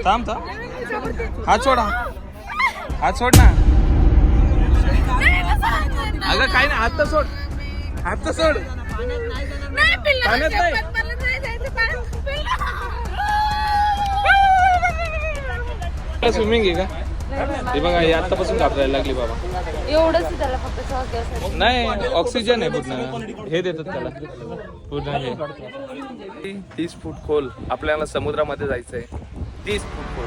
थांब थांब, हात सोडा, हात सोड ना. अगं काय नाही, हात तर सोड, हात तर सोड. पाण्यात नाही. स्विमिंग आहे का? हे बघा, हे आतापासून घाबरायला लागली बाबा. एवढंच त्याला फक्त नाही, ऑक्सिजन आहे पूर्ण, हे देतात त्याला पूर्ण. हे 30 फूट खोल आपल्याला समुद्रामध्ये जायचंय. 30 फूट खोल,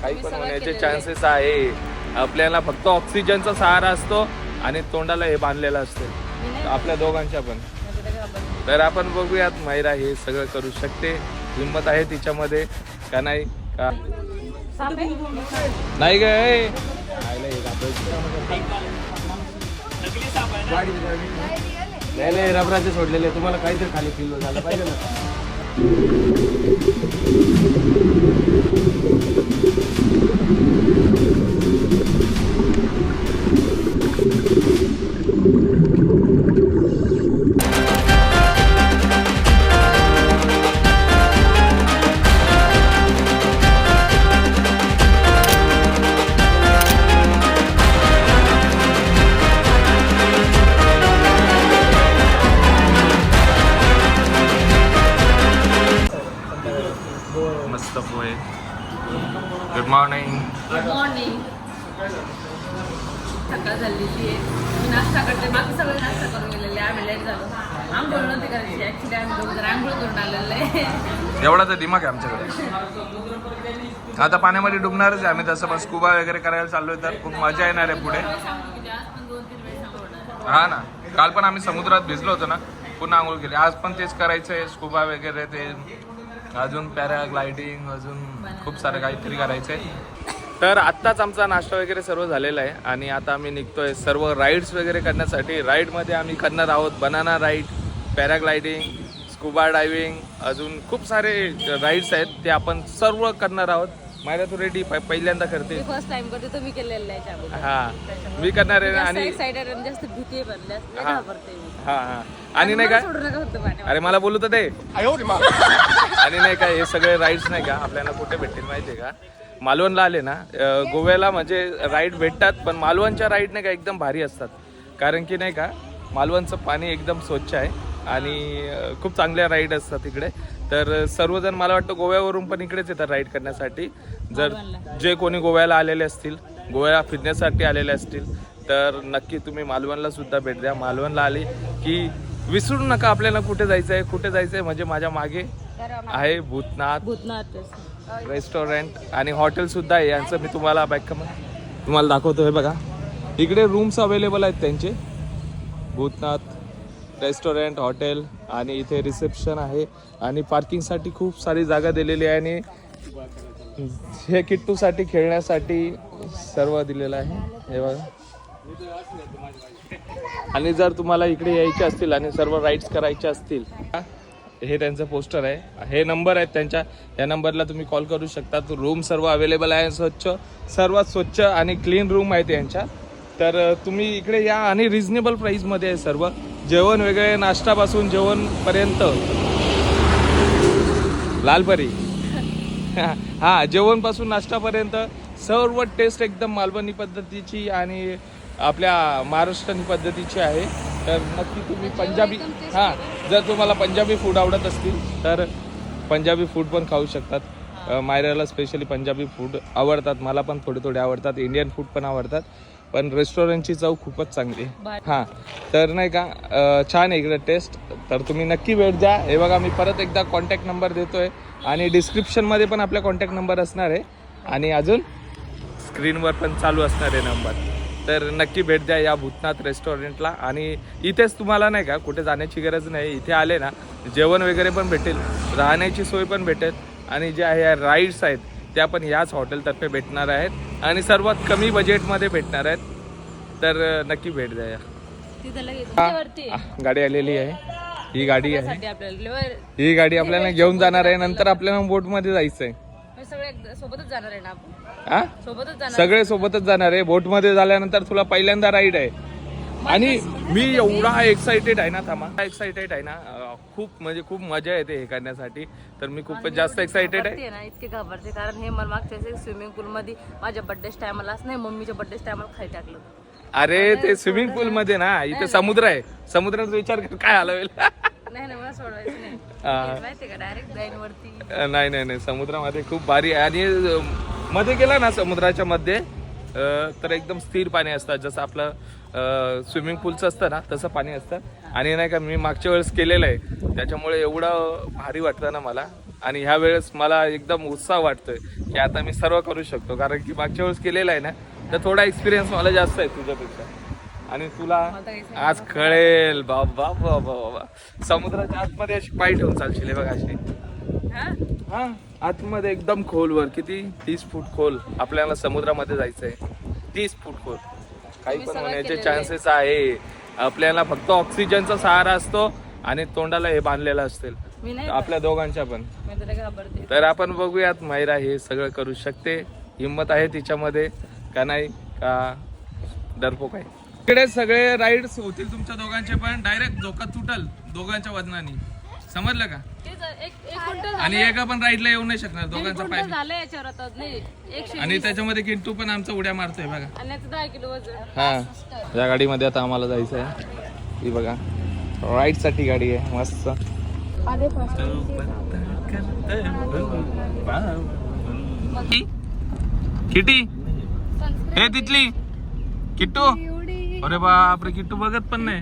काही पण होण्याचे चान्सेस आहे. आपल्याला फक्त ऑक्सिजनचा सहारा असतो आणि तोंडाला हे बांधलेलं असतं आपल्या दोघांच्या पण. तर आपण बघूयात, मायरा हे सगळं करू शकते, हिंमत आहे तिच्यामध्ये का नाही का नाही गे. नाही रबराचे सोडलेले, तुम्हाला काहीतरी खाली फील झालं पाहिजे ना. मस्त pohe. Good morning. Good morning. सकाळ झालेली आहे, मी नाश्ता करते. बाकी सगळे नाश्ता करून गेलेले, आम्ही लेट झालो. आंघोळ नव्हती करायची ऍक्च्युली, आम्ही दोघं आंघोळ करून आलेलं आहे. एवढा तर दिमाग आहे आमच्याकडे. आता पाण्यामध्ये डुबणारच आहे आम्ही, तसं पण स्कुबा वगैरे करायला चाललोय, तर खूप मजा येणार आहे पुढे. हा ना, काल पण आम्ही समुद्रात भिजलो होतो ना, पुन्हा आंघोळ केली. आज पण तेच करायचं आहे, स्कुबा वगैरे, ते अजून पॅराग्लायडिंग, अजून खूप सारं काहीतरी करायचं आहे. तर आत्ताच आमचा नाश्ता वगैरे सर्व झालेला आहे आणि आता आम्ही निघतोय सर्व राईड्स वगैरे करण्यासाठी. राईडमध्ये आम्ही करणार आहोत banana ride, paragliding, scuba diving, अजून खूप सारे राईड्स आहेत, ते आपण सर्व करणार आहोत. मायरा तू रेडी? पहिल्यांदा करते. फर्स्ट टाइम करते, तुम्ही केलेलं आहे. हा, मी करणार आहे. आणि एक्साइटेड आणि जास्त भीती पण जास्त घाबरते. हा हा, आणि नाही का, अरे मला बोलू तर दे. आणि नाही का, हे सगळे राईड्स नाही का आपल्याला कुठे भेटतील माहितीये का? मालवणला आले ना, गोव्याला म्हणजे राईड भेटतात, पण मालवणच्या राईड नाही का एकदम भारी असतात. कारण की नाही का, मालवणचं पाणी एकदम स्वच्छ आहे आणि खूप चांगल्या राईड असतात इकडे. तर सर्वजण मला वाटतं गोव्यावरून पण इकडेच येतात राईड करण्यासाठी. जर जे कोणी गोव्याला आलेले असतील, गोव्याला फिरण्यासाठी आलेले असतील, तर नक्की तुम्ही मालवणला सुद्धा भेट द्या. मालवणला आली की विसरू नका आपल्याला कुठे जायचं आहे, कुठे जायचं आहे. म्हणजे माझ्या मागे आहे भूतनाथ रेस्टॉरंट आणि हॉटेल सुद्धा आहे यांचं. मी तुम्हाला तुम्हाला दाखवतो. हे बघा, इकडे रूम्स अवेलेबल आहेत त्यांचे. भूतनाथ रेस्टॉरंट, हॉटेल, आणि इथे रिसेप्शन आहे आणि पार्किंगसाठी खूप सारी जागा दिलेली आहे आणि हे किट्टूसाठी खेळण्यासाठी सर्व दिलेलं आहे. हे बघा, आणि जर तुम्हाला इकडे यायचे असतील आणि सर्व राईड्स करायचे असतील, हे त्यांचं पोस्टर आहे, हे नंबर आहेत त्यांच्या, या नंबरला तुम्ही कॉल करू शकता. रूम सर्व अवेलेबल आहे, सर्वात स्वच्छ आणि क्लीन रूम आहेत यांच्या. तर तुम्ही इकडे या आणि रिजनेबल प्राईसमध्ये आहे सर्व. जेवण वगैरे, नाश्तापासून जेवणपर्यंत. लालपरी हा, जेवणपासून नाश्तापर्यंत सर्व टेस्ट एकदम मालवणी पद्धतीची आणि आपल्या महाराष्ट्रीयन पद्धतीची आहे. तर नक्की तुम्ही पंजाबी, हां, जर तुम्हाला पंजाबी फूड आवडत असतील तर पंजाबी फूड पण खाऊ शकतात. मायराला स्पेशली पंजाबी फूड आवडतात, मला पण थोडे आवडतात. इंडियन फूड पण आवडतात, पण रेस्टॉरंटची चव खूपच चांगली. हां, तर नाही का, छान आहे इकडे टेस्ट. तर तुम्ही नक्की भेट द्या. हे बघा, मी परत एकदा कॉन्टॅक्ट नंबर देतोय आणि डिस्क्रिप्शनमध्ये पण आपला कॉन्टॅक्ट नंबर असणार आहे आणि अजून स्क्रीनवर पण चालू असणार आहे नंबर. तर नक्की भेट द्या या भूतनाथ रेस्टॉरंटला. आणि इथेच तुम्हाला नाही का कुठे जाण्याची गरज नाही. इथे आले ना, जेवण वगैरे पण भेटेल, राहण्याची सोय पण भेटेल आणि जे आहे राईड्स आहेत त्या पण याच हॉटेलतर्फे भेटणार आहेत आणि सर्वात कमी बजेटमध्ये भेटणार आहेत. तर नक्की भेट द्या या. गाडी आलेली आहे, ही गाडी आहे, ही गाडी आपल्याला घेऊन जाणार आहे. नंतर आपल्याला बोटमध्ये जायचं आहे. सोबतच जाणार आहे ना आपण? हा, सगळे सोबतच जाणार आहे. बोटमध्ये झाल्यानंतर तुला पहिल्यांदा राईड आहे. आणि मी एवढा एक्साइटेड आहे ना, एक्साइटेड आहे ना, खूप म्हणजे खूप मजा येते हे करण्यासाठी. तर मी खूपच जास्त एक्साइटेड आहे ना, इतके घाबरते. कारण हे मला मागच्या स्विमिंग पूल मध्ये माझ्या बर्थडे टायमालाच नाही, मम्मीच्या बर्थडे टायमाला खाली टाकलं. अरे ते स्विमिंग पूल मध्ये ना, इथे समुद्र आहे, समुद्राचा विचार कर काय हलवेल. नाही मला सोडवायचं नाही, माहितीये का डायरेक्ट जाईन वरती. नाही नाही नाही, समुद्रामध्ये खूप भारी आहे. आणि मध्ये गेला ना समुद्राच्या मध्ये तर एकदम स्थिर पाणी असतं, जसं आपलं स्विमिंग पूलचं असतं ना तसं पाणी असतं. आणि नाही का, मी मागच्या वेळेस केलेलं आहे, त्याच्यामुळे एवढं भारी वाटतं ना मला. आणि ह्या वेळेस मला एकदम उत्साह वाटतोय की आता मी सर्व करू शकतो, कारण की मागच्या वेळेस केलेलं आहे ना, तर थोडा एक्सपिरियन्स मला जास्त आहे तुझ्यापेक्षा. आणि तुला आज कळेल बाबा बाबा बाबा, समुद्राच्या आतमध्ये अशी पाय ठेवून चालशील बघा अशी. हा, आतमध्ये एकदम खोलवर, किती 30 फूट खोल आपल्याला समुद्रामध्ये जायचंय. 30 फूट खोल. काही पण होण्याचे चान्सेस आहे. आपल्याला फक्त ऑक्सिजनचा सहारा असतो आणि तोंडाला हे बांधलेलं असतील आपल्या दोघांच्या पण. तर आपण बघूयात, मायरा हे सगळं करू शकते, हिंमत आहे तिच्यामध्ये का नाही, का डरपोक आहे. इकडे सगळे राईड्स होतील तुमच्या दोघांचे, पण डायरेक्ट धोका तुटल दोघांच्या वजनाने, समजलं का. आणि एका पण राईडला येऊ नाही शकणार, दोघांचा पाय. आणि त्याच्यामध्ये किंटू पण आमचा उड्या मारतोय बघा. 10 किलो वजन. हा, या गाडीमध्ये आता आम्हाला जायचं आहे. ही बघा राईड साठी गाडी आहे मस्त. किटी हे तिथली किट्टू, अरे बापरे किट्टू बघत पण नाही.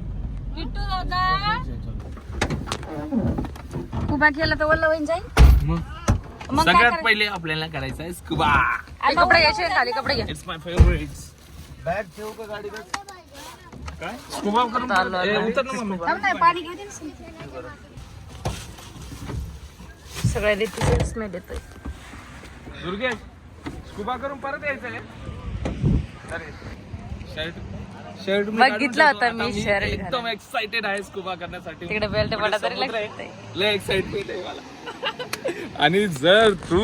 उभा केला तर वल्ल होईन जाईल. मग सगळ्यात पहिले आपल्याला करायचं आहे स्कुबा. कपडे घ्यायचे, खाली कपडे घ्या. It's my favourite. बॅग ठेवू का गाडीत? काय स्कुबा करून उतर ना मम्मी. पाणी घेते सगळ्या रीतीचे स्मेल येतोय. दुर्गेश स्कुबा करून परत यायचंय. अरे शर्ट बघितला होता मी, शर्ट एकदम एक्साइटेड आहे स्कुबा करण्यासाठी. तिकडे बेल्ट पडा तरी लागतंय. लय एक्साइटमेंट आहे मला. आणि जर तू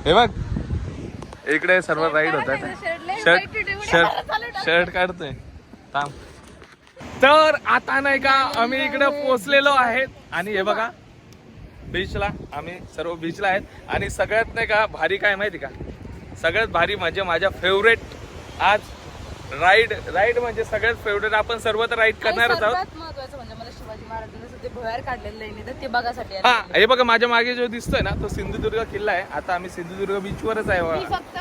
हे बघ इकडे सर्व राईड होतात, शर्ट काढतोय थांब. तर आता नाही का आम्ही इकडे पोहोचलेलो आहेत. आणि हे बघा बीचला, आम्ही सर्व बीचला आहेत. आणि सगळ्यात नाही का भारी काय माहिती का, सगळ्यात भारी म्हणजे माझ्या फेवरेट आज राईड म्हणजे सगळ्यात फेवरेट. आपण सर्व तर राईड करणारच आहोत. महत्वाचं म्हणजे मला शिवाजी महाराजांचं ते भुयार काढलेलं आहे ते बघासाठी. हा हे बघा माझ्या मागे जो दिसतोय ना तो सिंधुदुर्ग किल्ला आहे. आता आम्ही सिंधुदुर्ग बीचवरच आहे. मी फक्त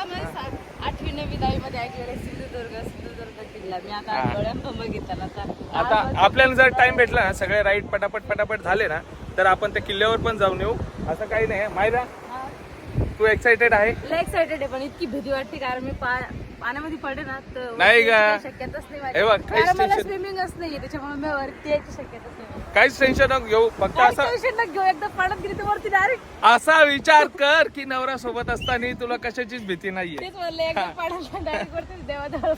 8वी 9वी 10वी मध्ये ऐकलेलं सिंधुदुर्ग किल्ला. मी आता डोळ्यांना बघितला. आता आपल्याला जर टाइम भेटला ना, सगळे राईड पटापट झाले ना, तर आपण त्या किल्ल्यावर पण जाऊन येऊ. असं काही नाही. मायरा तू एक्साइटेड आहे? लय एक्साइटेड आहे, पण इतकी भीती वाटते कारण मी पाण्यामध्ये पडे ना तर नाही का, शक्यताच नाही. मला स्विमिंगच नाहीये, त्याच्यामुळे मी वरती यायची शक्यताच नाही. काहीच टेन्शन नको घेऊ, फक्त असं टेन्शन नको घेऊ. एकदा पाण्यात गेली तर वरती डायरेक्ट असा विचार कर की नवरा सोबत असताना तुला कशाचीच भीती नाहीये. तेच म्हणलं, एकदा पाण्यात डायरेक्ट वरती देवाजवळ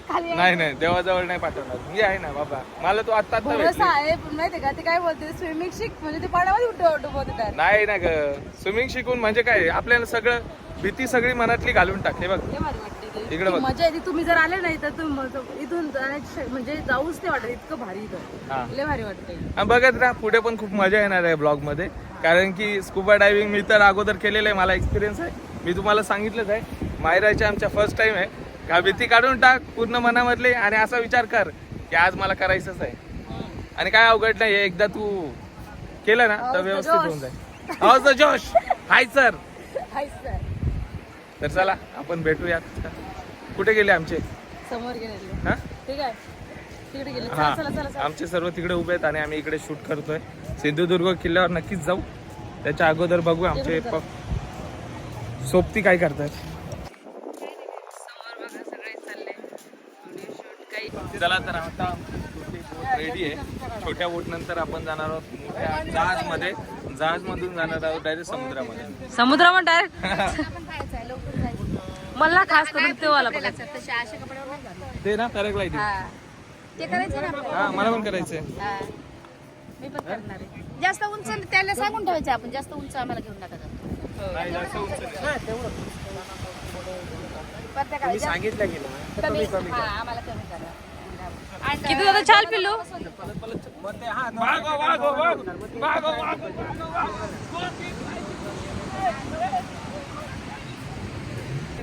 खाली. नाही देवाजवळ नाही पाठवणार मी आहे ना बाबा. मला तू आता आहे, पण माहितीये का ते काय बोलते, स्विमिंग शिक म्हणजे ते पाण्यामध्ये उठवत नाही ना ग. स्विमिंग शिकून म्हणजे काय, आपल्याला सगळं भीती सगळी मनातली घालून टाक. हे बघ इकडे बघ, मजा येते. तुम्ही जर आले नाही तर इथून जाण्याची म्हणजे जाऊच नाही वाटत, इतकं भारी इथं लय भारी वाटतंय. बघत राहा, पुढे पण खूप मजा येणार आहे ब्लॉग मध्ये. कारण की स्कुबा डायव्हिंग मी तर अगोदर केलेलं आहे, मला एक्सपिरियन्स आहे. मी तुम्हाला सांगितलंच आहे, मायराच्या आमच्या फर्स्ट टाइम आहे. का भीती काढून टाक पूर्ण मनामधले आणि असा विचार कर की आज मला करायचंच आहे. आणि काय अवघड नाही, एकदा तू केलं ना तर व्यवस्थित होऊन जाईल. हाऊस जोश. Hi sir. तर चला आपण भेटूयात. कुठे गेले आमचे? समोर गेले. हा ठीक आहे, तिकडे गेले. हा, चला. आमचे सर्व तिकडे उभे आहेत आणि आम्ही इकडे शूट करतोय. सिंधुदुर्ग किल्ल्यावर नक्कीच जाऊ. त्याच्या अगोदर बघू आमचे सोबती काय करतात. चला तर आता रेडी आहे. छोट्या बोट नंतर आपण जाणार आहोत मोठ्या जहाजमध्ये. जहाजमधून जाणार आहोत डायरेक्ट समुद्रामध्ये. समुद्रामध्ये डायरेक्ट मला खास करून ते वाला बघायचं. ते ना पॅराग्लायडिंग ते करायचं ना. हा मला पण करायचंय. मी पण करणार आहे. जास्त उंच त्याला सांगून ठेवायचं आपण, जास्त उंच आम्हाला घेऊन टाकायचं. नाही जास्त उंच नाही. प्रत्येकाला सांगितलं गेलं कमी, आम्हाला कमी करा. किती दादा चाल पिल्लू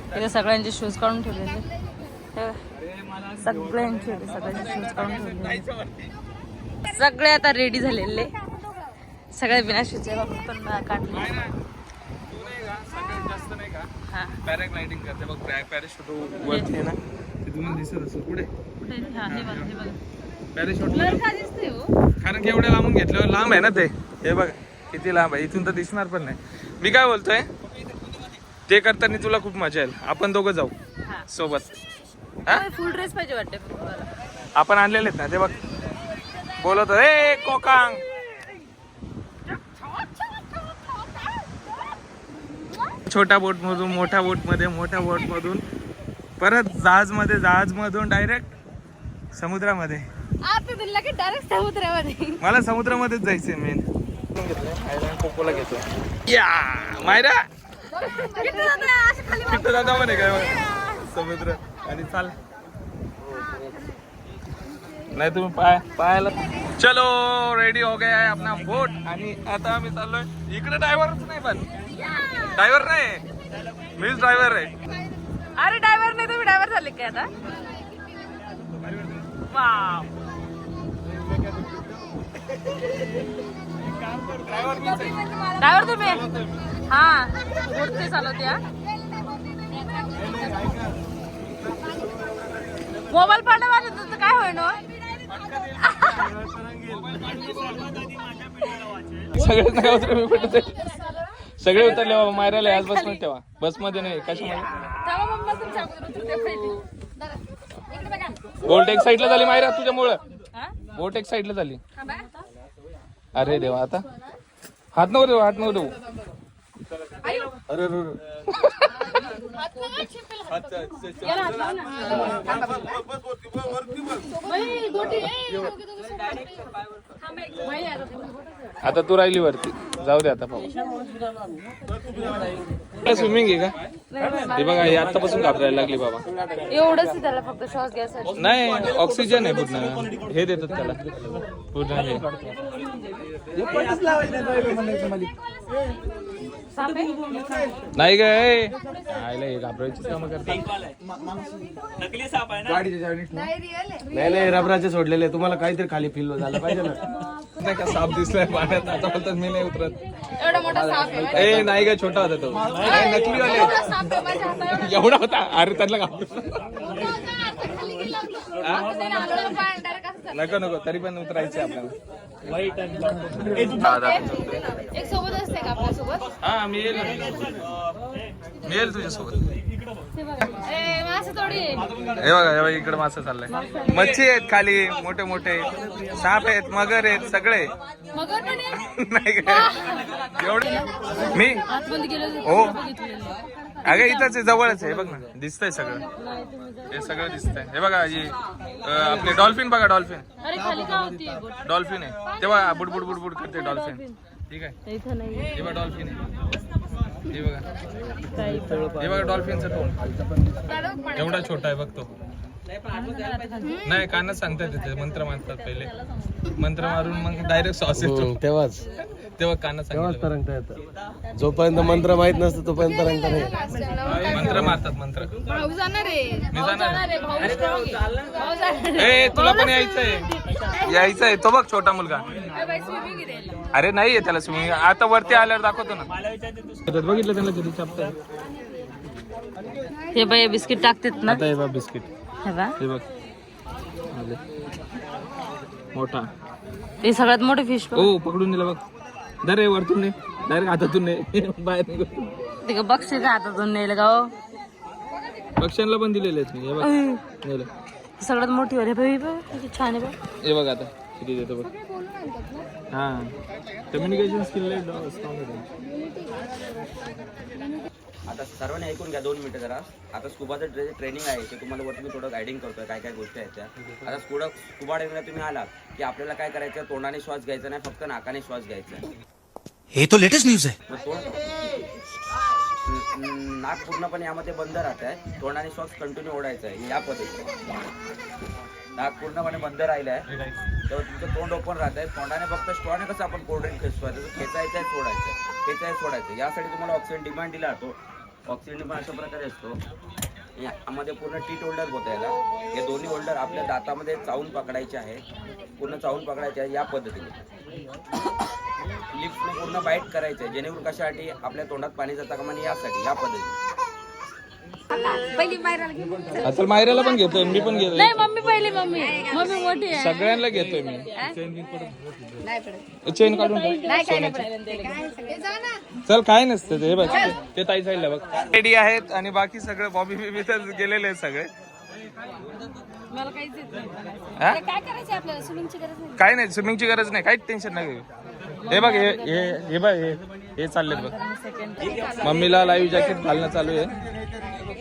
इथे सगळ्यांचे शूज काढून ठेवलेले सगळ्यांचे शूज काढून ठेवलेले सगळे आता रेडी झालेले सगळे बिना शूजचे पण काढले पॅराग्लायडिंग करते बघ पॅराशूट वरती आहे ना ते तुम्हाला दिसत असेल पुढे पॅराशूट कारण की एवढ्या लांबून घेतल्यावर लांब आहे ना ते हे बघ किती लांब आहे इथून तर दिसणार पण नाही मी काय बोलतोय ते करताना तुला खूप मजा येईल आपण दोघं जाऊ सोबत फुल ड्रेस पाहिजे वाटते आपण आणलेले आहेत ना ते बघ बोलत ए कोकांग छोट्या बोट मधून मोठ्या बोट मध्ये मोठ्या बोट मधून परत जहाज मधून डायरेक्ट समुद्रामध्ये डायरेक्ट समुद्रामध्ये मला समुद्रामध्येच जायचंय मेन कोकोला घेतो या मायरा किती दादा म्हणे काय समुद्र आणि चाल नाही तुम्ही पायाला चलो रेडी हो गया है अपना बोट आणि आता आम्ही चाललोय इकडे ड्रायव्हरच नाही पण ड्रायव्हर नाही मीच ड्रायव्हर आहे अरे ड्रायव्हर नाही तुम्ही ड्रायव्हर झाले काय आता वाव ड्रायव्हर तुम्ही हा बोट ते चालवते मोबाईल पाडा माझ्या तुझं काय होईल सगळेच नाही उतरे मी पटत सगळे उतरले बाबा मायराला आज बस मध्ये ठेवा बस मध्ये नाही बोट एक साईडला झाली मायरा तुझ्यामुळं बोट एक साईडला झाली अरे देवा आता हात नको देऊ अरे आता तू राहिली वरती जाऊ दे आता पाहू स्विमिंग आहे का हे बघा हे आतापासून घाबरायला लागली बाबा एवढंच त्याला फक्त श्वास घ्यायचा नाही ऑक्सिजन आहे पूर्ण हे देतात त्याला पूर्ण हे नाही काय हे घाबरायची कामं करतात नाही रबराचे सोडलेले तुम्हाला काहीतरी खाली फील झालं पाहिजे ना नाही का साप दिसलाय पाण्यात आता बोलतात मी नाही उतरत एवढा मोठा साप आहे ए नाही काय छोटा होता तो नाही नकली वाले एवढा होता अरे त्यांना घाबरू नको तरी पण उतरायचे आपल्याला एक सोबत असते का आपल्या सोबत हा मी येईल तुझ्यासोबत मासे थोडी हे बघा इकडे मासा चाललाय मच्छी आहेत खाली मोठे मोठे साप आहेत मगर आहेत सगळे मगर पण नाही काय एवढे मी आतमध्ये गेलो हो अगं इथंच जवळच आहे बघ ना दिसतंय सगळं हे सगळं दिसतंय हे बघा ही आपले डॉल्फिन बघा डॉल्फिन अरे खाली का होती डॉल्फिन आहे तेव्हा बुडबुड बुडबुड करते डॉल्फिन ठीक आहे इथं नाही हे बघा डॉल्फिन आहे हे बघा डॉल्फिनचा तोंड एवढा छोटा आहे बघ तो नाही कानात सांगतात तिथे मंत्र मारतात पहिले मंत्र मारून मग डायरेक्ट सॉस येतो तेव्हा कानात सांगतात जोपर्यंत मंत्र माहित नसतं तोपर्यंत रंगता नाही मंत्र मारतात मंत्र भाऊ जाणार आहे मी जाणार ए तुला पण यायचंय तो बघ छोटा मुलगा अरे नाहीये त्याला स्विमिंग आता वरती आल्यावर दाखवतो ना बघितलं त्याला किती चापतंय हे बाय बिस्किट टाकतात ना आता हे बघ बिस्किट हे बघ मोठा ते सगळ्यात मोठे फिश हो पकडून दिलं बघ दर रे वरतून नाही डायरेक्ट हातातून नाही बाहेर निघून ते बक्षीस हातातून नेलं गाव पक्ष्यांना पण दिलेले आहेत मी हे बघ नेलं सगळ्यात मोठी वाली बाई किती छान आहे बघ हे बघ आता किती देतो बघ हा कम्युनिकेशन स्किल आता सर्वांनी ऐकून घ्या 2 मिनिटं जरा आता स्कुबाचं ट्रेनिंग आहे ते तुम्हाला वरती मी थोडं गायडिंग करतोय काय काय गोष्टी आहेत त्या आता स्कुबा ट्रेनिंगला तुम्ही आलात की आपल्याला काय करायचं तोंडाने श्वास घ्यायचा नाही फक्त नाकाने श्वास घ्यायचा हे तो लेटेस्ट न्यूज आहे नाक पूर्णपणे यामध्ये बंद राहत आहे तोंडाने श्वास कंटिन्यू ओढायचा आहे या पद्धतीने नाक पूर्णपणे बंद राहिलं आहे तेव्हा तुमचं तोंड ओपन राहत आहे. तोंडाने फक्त स्ट्रॉने कसं आपण कोल्ड्रिंक खेचतो तसं खेचायचं आहे सोडायचं. यासाठी तुम्हाला ऑक्सिजन डिमांड दिला जातो. ऑक्सिजन डिमांड अशा प्रकारे असतो. यामध्ये पूर्ण टीट होल्डर होतं याला. हे दोन्ही होल्डर आपल्या दातामध्ये चावून पकडायचे आहे. पूर्ण चावून पकडायचे आहे या पद्धतीने. लिप्सने पूर्ण बाईट करायचं आहे जेणेकरून कशासाठी आपल्या तोंडात पाणी जाता कामा नये यासाठी या पद्धतीने. पहिली मायराला घेऊन चल मायराला पण घेतोय मी पण घेतोय. नाही मम्मी पहिली मम्मी मोठी आहे. सगळ्यांना घेतोय मी. नाही पडत. चेन काढून टाक. नाही काय नाही पडत. चल काय नसतं ते बघ ते ताई साईडला बघ रेडी आहेत आणि बाकी सगळं बॉबी बिबी तर गेलेले आहेत सगळे. मला काहीच येत नाही. हा? काय करायचं आपल्याला स्विमिंगची गरज नाही. काय नाही स्विमिंगची गरज नाही काहीच टेन्शन नाही घेऊ. हे बघ हे बघ हे चाललेत बघ. मम्मीला लाईव्ह जॅकेट घालणं चालू आहे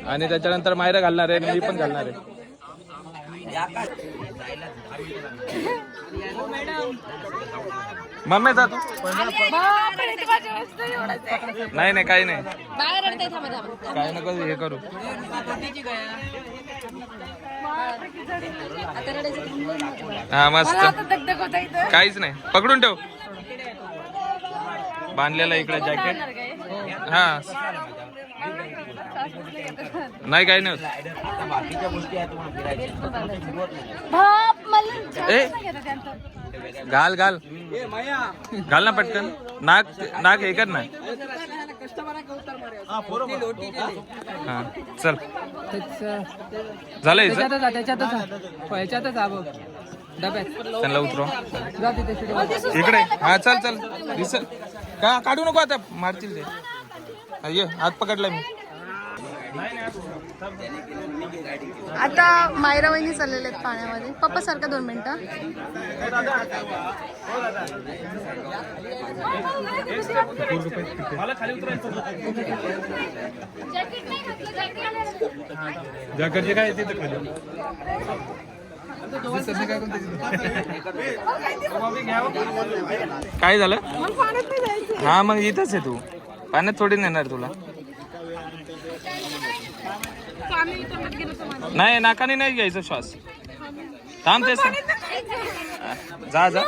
आणि त्याच्यानंतर मायरा घालणार आहे आणि मी पण घालणार आहे. मम्मी जातो नाही काही नाही बाहेर रडताय, थांबा थांबा. काय नको हे करू. आता रडायचं. हा मस्त दगदग होता इथं. काहीच नाही पकडून ठेव. बांधलेला इकडे जॅकेट. हा नाही काही नाही होत. बाकीच्या गोष्टी आहेत तुम्हाला फिरायच्या. बाप मला ए घाल घाल घाल ना पटकन. नाक हे कर ना. हा चल झालं त्यांना उतरव इकडे. हा चल चल दिसल का काढू नको आता मारतील ते. ये हात पकडला मी. आता मायरा वहिनी चाललेले आहेत पाण्यामध्ये. पप्पा सारखा 2 मिनिटं. जॅकेटचे काय येते काय झालं. हा मग इथंच आहे तू. पाण्यात थोडी नेणार तुला. नाही नाकाने नाही घ्यायचा श्वास. थांब ते जा जा.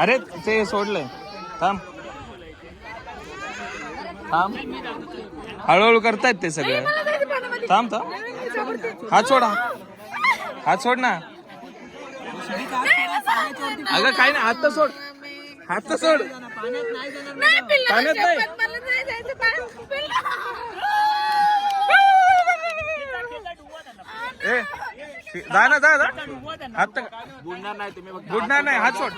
अरे ते सोडलंय. थांब थांब हळूहळू करतायत ते सगळे. थांब थांब हात सोड. हात सोड ना. अगं काय नाही हात तर सोड. हात तर सोड. पाण्यात नाही. ए जा ना जा हात बुडणार नाही. तुम्ही बुडणार नाही. हात सोड.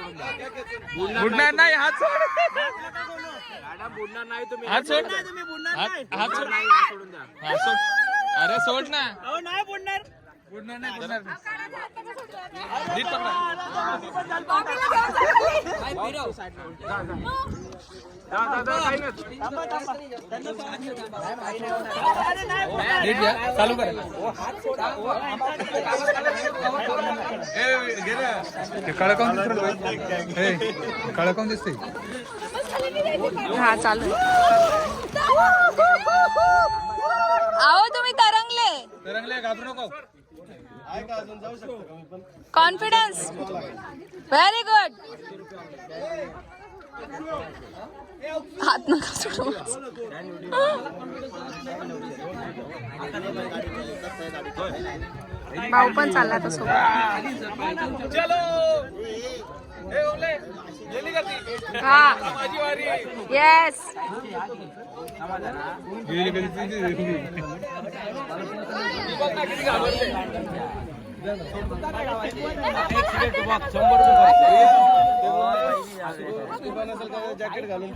बुडणार नाही. हात सोड. बुडणार नाही तुम्ही. हात सोड. हात सोड. हात सोड. अरे सोड ना. नाही बुडणार. बुडणार नाही. बुडणार नीट पकडा. चालू कर. काळा कोण काळा कोण दिसते. हा चालू. अहो तुम्ही तरंगले घाबरू नको. कॉन्फिडन्स. Very good. हात नका सोडू. भाऊ पण चालला आता सोबत. हा येस. जॅकेट घालून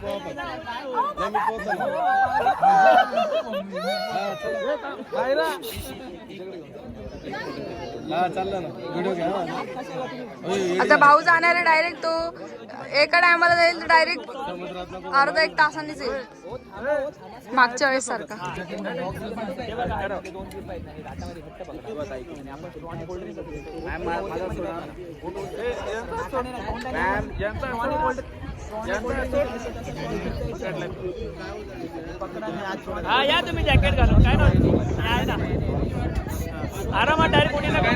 चालला ना व्हिडिओ घ्या. आता भाऊ जाणार आहे डायरेक्ट. तो एका टायमाला जाईल तर डायरेक्ट अर्धा 1 तासांनीच येईल मागच्या वेळेस सारखा. या तुम्ही जॅकेट घालून काय ना आरामात डायरेक्ट कोणी नका.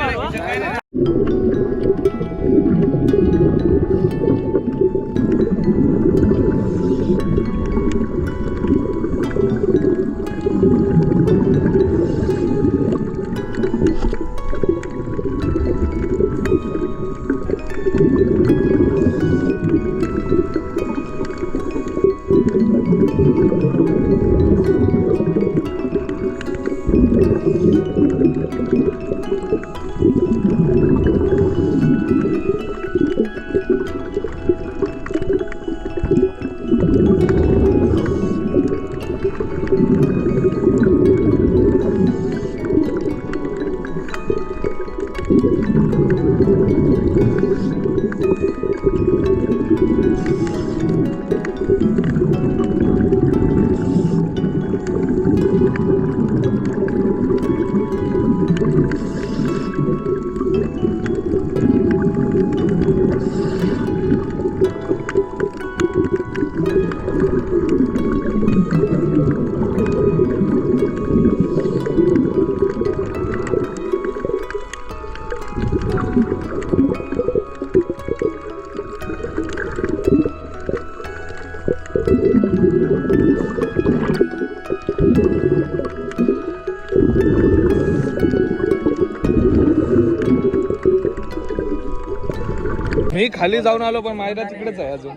मी खाली जाऊन आलो पण मायरा तिकडेच आहे अजून.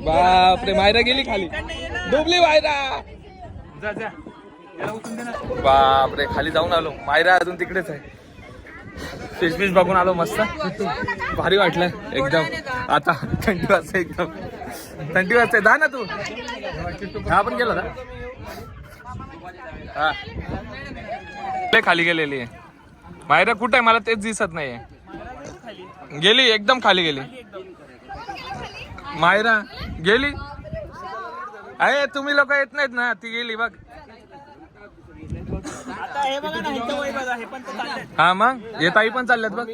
बापरे मायरा गेली खाली, डुबली मायरा. जा जा याला उचलून दे ना. बापरे खाली जाऊन आलो, मायरा अजून तिकडेच आहे. फिश बघून आलो, मस्त भारी वाटलं एकदम. आता थंडी वाजते, एकदम थंडी वाजते. जा ना तू, हा पण गेला ना. हा खाली गेलेली आहे मायरा. कुठे आहे मला तेच दिसत नाहीये. गेली एकदम खाली गेली मायरा, गेली. अरे तुम्ही लोक येत नाहीत ना, ती गेली बघ. आता हे बघा ना, ह्यांचं वय बघा, हे पण तर चाललंय. हा मग हे ताई पण चालल्यात बघ.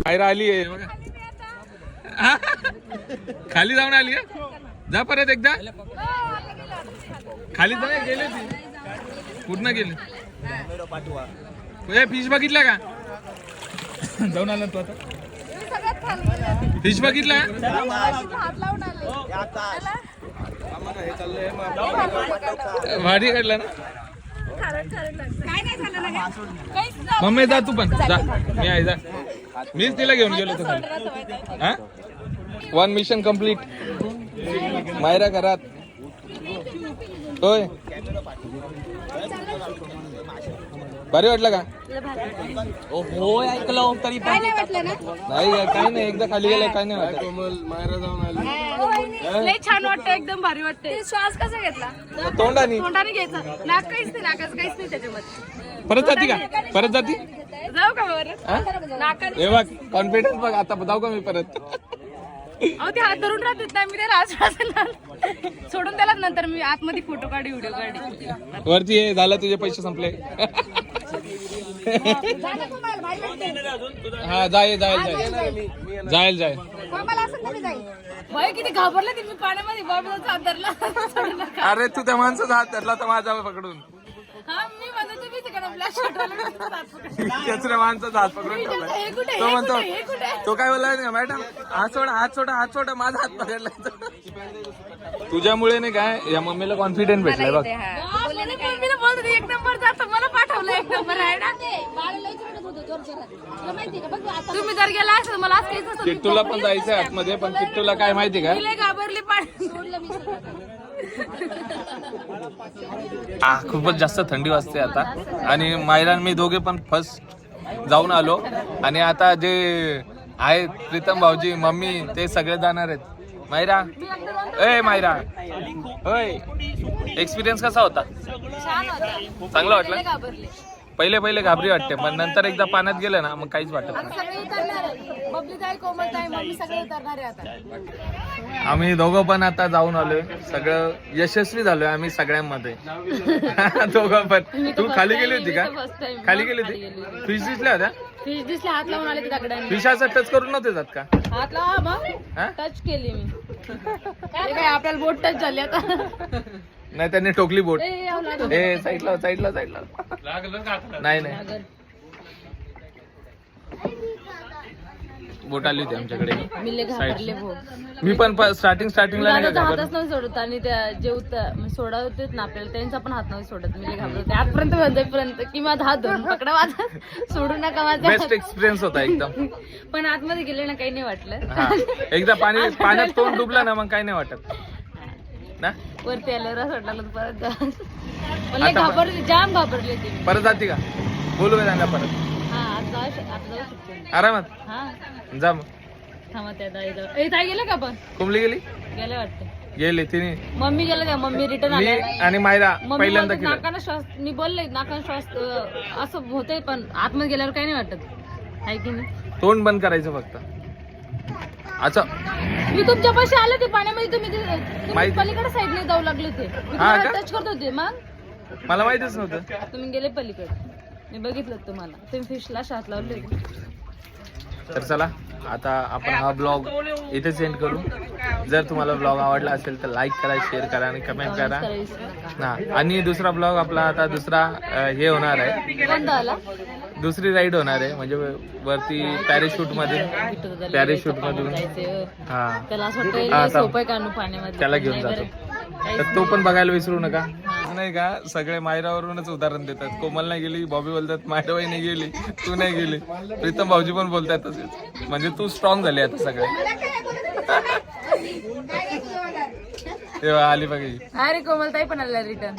मायरा आली आहे बघा. खाली जाऊन आली आहे. जा परत एकदा खाली जा. गेले ती पूर्ण गेले. फिश बघितला का? जाऊन आला तू आता. फिश बघितला भारी काढला ना. मम्मी जा तू पण जा. मी आहे जा. मीच तिला घेऊन गेलो होतो. हा 1 मिशन कम्प्लीट. मायरा घरात होय. भारी वाटलं का? हो ऐकलं तरी पण नाही काही नाही. एकदा खाली गेलं काय नाही वाटत. मायरा जाऊन आली. लय छान वाटतं, एकदम भारी वाटते. श्वास कसा घेतला? तोंडानी तोंडाने घ्यायचं. नाक काहीच नाही, नाकाच काहीच नाही त्याच्यामध्ये. परत जाती का? परत जाती. जाऊ का बरं? नाकाने. हे बघ कॉन्फिडन्स बघ. आता जाऊ का मी परत? अहो ते हात धरून राहतात ना, मी ते राजवासाला सोडून द्याला. नंतर मी आतमध्ये फोटो काढी, व्हिडिओ काढी. वरती हे झालं, तुझे पैसे संपले. हा जाईल जाईल. भाई किती घाबरले ते. मी पाण्यामध्ये बाबूचा हात धरला. सोडू नका. अरे तू त्या माणसाचा हात धरला तर माझा पकडून. हा मी म्हणत तुम्ही तिकडे ब्लॅक शर्ट वाला हात पकडला. त्याच्या माणसाचा हात पकडून ठेवलाय. हे कुठे? तो म्हणतो, हे कुठे? तो काय बोलला नाही मॅडम, हात सोडा माझा हात पकडला. तुझ्यामुळे नाही काय या मम्मीला कॉन्फिडन्स भेटलाय बघ. मम्मीला बोलत होती 1 नंबर जातो, मला पाठवलं 1 नंबर आहे ना. तुम्ही जर गेला असं मला आज काहीच नसतं. किट्टूला पण जायचंय आतमध्ये, पण किट्टूला काय माहिती का? मी लय घाबरली. पाणी खूपच जास्त थंडी वाजते आता. आणि मायरा आणि मी दोघे पण फर्स्ट जाऊन आलो. आणि आता जे आहेत प्रीतम भाऊजी, मम्मी, ते सगळे जाणार आहेत. मायरा मायरा होय. एक्सपिरियन्स कसा होता? चांगला वाटला. पहिले घाबरी वाटते, पण नंतर एकदा पाण्यात गेलं ना मग काहीच वाटत नाही. आम्ही दोघं पण आता जाऊन आलोय. सगळं यशस्वी झालोय आम्ही सगळ्यांमध्ये. दोघं पण. तू खाली गेली होती का? खाली गेली होती. फिश दिसल्या होत्या? फिश दिसले, हात लावून आले ते दगडाने. फिशाचा टच करून नव्हते जात का? हात लावा मग टच केली मी. काय आपल्याला बोट टच झाली आता. नाही त्यांनी टोकली बोट. साईडला नाही बोट आली होती आमच्याकडे. मी लय घाबरले भाऊ. मी पण स्टार्टिंगला नाही का दादाचा घाबरलो. हातच नव्हते सोडत आणि त्या जे सोडा होते ना आपल्याला त्यांचा पण हात नव्हते सोडत. मी लय घाबरले होते आजपर्यंत म्हणतेपर्यंत की माझा हात धरून पकडा माझा सोडू नका माझा. बेस्ट एक्सपिरियन्स होता एकदम. पण आतमध्ये गेले ना काही नाही वाटलं. हा एकदा पाण्यात तोंड डुबलं ना मग काही नाही वाटत ना. वरती आल्यावर असं वाटलं होतं परत जा. पण लय घाबरले, जाम घाबरले ते मी. परत जाते का बोलू का त्यांना परत हा आता जाऊ शकते. आरामात हा जा मग. थांबा त्या ताई गेलं का पण कुंबली गेली गेलं वाटतं. गेली तिने. मम्मी गेलं का मम्मी रिटर्न मी आल्या. आणि मायरा मम्मी पहिल्यांदा बोलते, केलं. नाकानं श्वास मी बोलले नाकानं श्वास असं होतंय पण आतमध्ये गेल्यावर काही नाही वाटत आहे की नाही. तोंड बंद करायचं फक्त. अच्छा मी तुमच्या पाशी आले ते पाण्यामध्ये तुम्ही माहिती- पलीकडे साईडने जाऊ लागले ते मी हा तुम्हाला का? टच करत होते मग मला माहितच नव्हतं. तुम्ही गेले पलीकडे. मी बघितलं तुम्हाला तुम्ही फिशला हात लावले होते. तर चला आता आपण हा ब्लॉग इथे सेंड करू. जर तुम्हाला ब्लॉग आवडला असेल तर लाईक करा, शेअर करा आणि कमेंट करा. करायला विसरू नका. हा आणि दुसरा ब्लॉग आपला आता दुसरा हे होणार आहे. कोणता आला दुसरी राईड होणार आहे म्हणजे वरती पॅरेशूट मध्ये. पॅरेशूट मधून हा त्याला असं हा, वाटतं आता सोपं काढू पाण्यामध्ये. त्याला घेऊन नाही जातो. बरं. तर तो पण बघायला विसरू नका. नाही का सगळे मायरावरूनच उदाहरण देतात. कोमल नाही गेली, बॉबी बोलतात मायराबाई नाही गेली, तू नाही गेली, प्रीतम भाऊजी पण बोलतात तसेच. म्हणजे तू स्ट्रॉंग झाली आता सगळे. तेव्हा आली बघा. अरे कोमलताई पण आल्या रिटर्न.